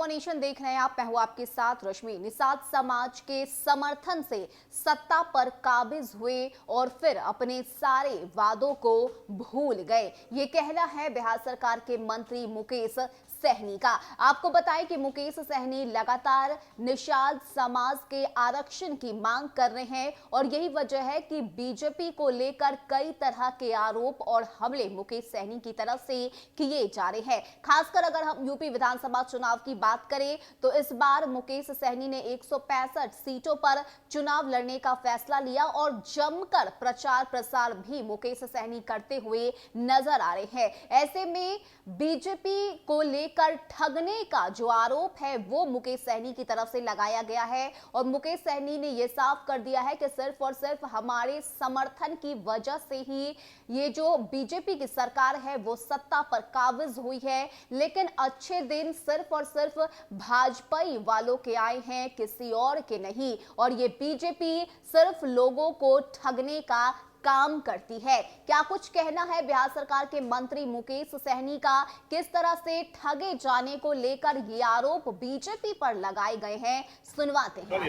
For nation देख रहे हैं आप। मैं हूं आपके साथ रश्मि। निषाद समाज के समर्थन से सत्ता पर काबिज हुए और फिर अपने सारे वादों को भूल गए, ये कहना है बिहार सरकार के मंत्री मुकेश सहनी का। आपको बताएं कि मुकेश सहनी लगातार निषाद समाज के आरक्षण की मांग कर रहे हैं और यही वजह है कि बीजेपी को लेकर कई तरह के आरोप और हमले मुकेश सहनी की तरफ से किए जा रहे हैं। खासकर अगर हम यूपी विधानसभा चुनाव की बात करें तो इस बार मुकेश सहनी ने 165 सीटों पर चुनाव लड़ने का फैसला लिया और जमकर प्रचार प्रसार भी मुकेश सहनी करते हुए नजर आ रहे हैं। ऐसे में बीजेपी को लेकर ठगने का जो आरोप है वो मुकेश सहनी की तरफ से लगाया गया है और मुकेश सहनी ने यह साफ कर दिया है कि सिर्फ और सिर्फ हमारे समर्थन की वजह से ही ये जो बीजेपी की सरकार है वो सत्ता पर काबिज हुई है, लेकिन अच्छे दिन सिर्फ और सिर्फ भाजपाई वालों के आए हैं, किसी और के नहीं। और ये बीजेपी सिर्फ लोगों को ठगने का काम करती है। क्या कुछ कहना है बिहार सरकार के मंत्री मुकेश सहनी का, किस तरह से ठगे जाने को लेकर ये आरोप बीजेपी पर लगाए गए हैं, सुनवाते हैं।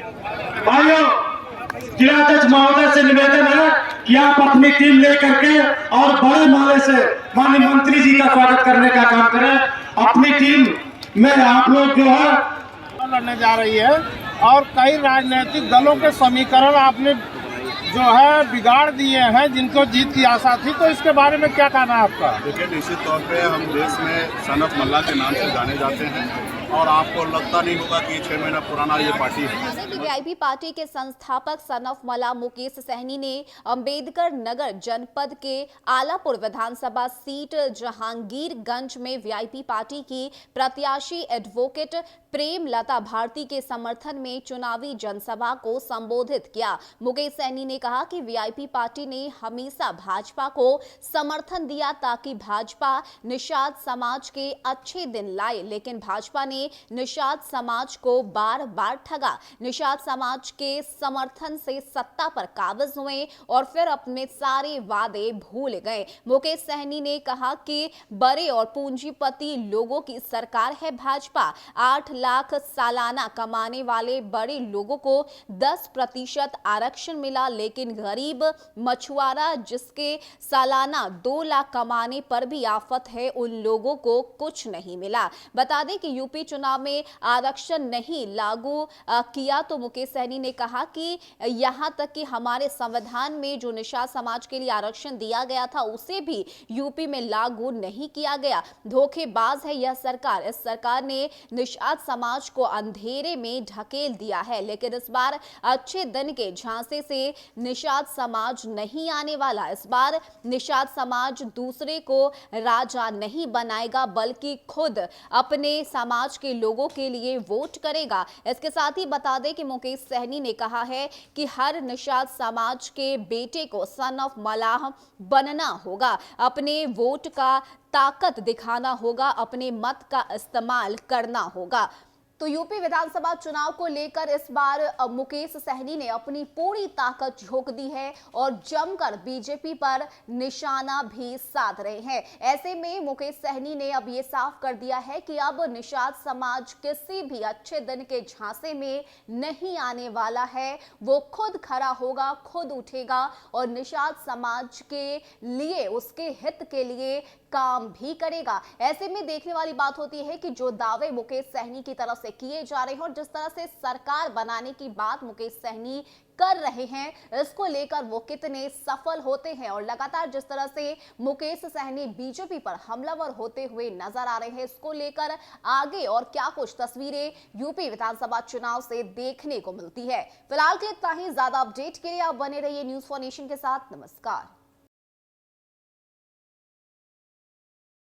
भाइयों, जिलाध्यक्ष महोदय से निवेदन है कि आप अपनी टीम लेकर के और बड़े माले से माननीय मंत्री जी का स्वागत करने का काम करें। अपनी टीम में आप लोग जो है लड़ने जा रही है और कई राजनीतिक दलों के समीकरण आपने जो है बिगाड़ दिए हैं जिनको जीत की आशा थी, तो इसके बारे में क्या कहना है आपका? देखिए, निश्चित तौर पे हम देश में सन ऑफ मल्ला के नाम से जाने जाते हैं और आपको लगता नहीं होगा कि 6 महीना पुराना ये पार्टी है। वीआईपी पार्टी के संस्थापक सन ऑफ मल्ला मुकेश सहनी ने अंबेडकर नगर जनपद के आलापुर विधानसभा सीट जहांगीरगंज में वीआईपी पार्टी की प्रत्याशी एडवोकेट प्रेमलता भारती के समर्थन में चुनावी जनसभा को संबोधित किया। मुकेश सहनी ने कहा कि वीआईपी पार्टी ने हमेशा भाजपा को समर्थन दिया ताकि भाजपा निषाद समाज के अच्छे दिन लाए, लेकिन भाजपा ने निषाद समाज को बार बार ठगा। निषाद समाज के समर्थन से सत्ता पर काबिज हुए और फिर अपने सारे वादे भूल गए। मुकेश सहनी ने कहा कि बड़े और पूंजीपति लोगों की सरकार है भाजपा। 8 लाख सालाना कमाने वाले बड़े लोगों को 10% आरक्षण मिला, लेकिन गरीब मछुआरा जिसके सालाना 2 लाख कमाने पर भी आफत है, उन लोगों को कुछ नहीं मिला। बता दें कि यूपी चुनाव में आरक्षण नहीं लागू किया तो मुकेश सहनी ने कहा कि यहां तक कि हमारे संविधान में जो निषाद समाज के लिए आरक्षण दिया गया था उसे भी यूपी में लागू नहीं किया गया। धोखेबाज है यह सरकार। इस सरकार ने निषाद समाज को अंधेरे में ढकेल दिया है, लेकिन इस बार अच्छे दिन के झांसे से निषाद समाज नहीं आने वाला। इस बार निषाद समाज दूसरे को राजा नहीं बनाएगा बल्कि खुद अपने समाज के लोगों के लिए वोट करेगा। इसके साथ ही बता दें कि मुकेश सहनी ने कहा है कि हर निषाद समाज के बेटे को सन ऑफ मल्लाह बनना होगा, अपने वोट का ताकत दिखाना होगा, अपने मत का इस्तेमाल करना होगा। तो यूपी विधानसभा चुनाव को लेकर इस बार मुकेश सहनी ने अपनी पूरी ताकत झोंक दी है और जमकर बीजेपी पर निशाना भी साध रहे हैं। ऐसे में मुकेश सहनी ने अब ये साफ कर दिया है कि अब निषाद समाज किसी भी अच्छे दिन के झांसे में नहीं आने वाला है। वो खुद खड़ा होगा, खुद उठेगा और निषाद समाज के लिए, उसके हित के लिए काम भी करेगा। ऐसे में देखने वाली बात होती है कि जो दावे मुकेश सहनी की तरफ से किए जा रहे हैं और जिस तरह से सरकार बनाने की बात मुकेश सहनी कर रहे हैं, इसको लेकर वो कितने सफल होते हैं। और लगातार जिस तरह से मुकेश सहनी बीजेपी पर हमलावर होते हुए नजर आ रहे हैं, इसको लेकर आगे और क्या कुछ तस्वीरें यूपी विधानसभा चुनाव से देखने को मिलती है। फिलहाल के इतना ही। ज्यादा अपडेट के लिए आप बने रहिए न्यूज़ फॉर नेशन के साथ। नमस्कार।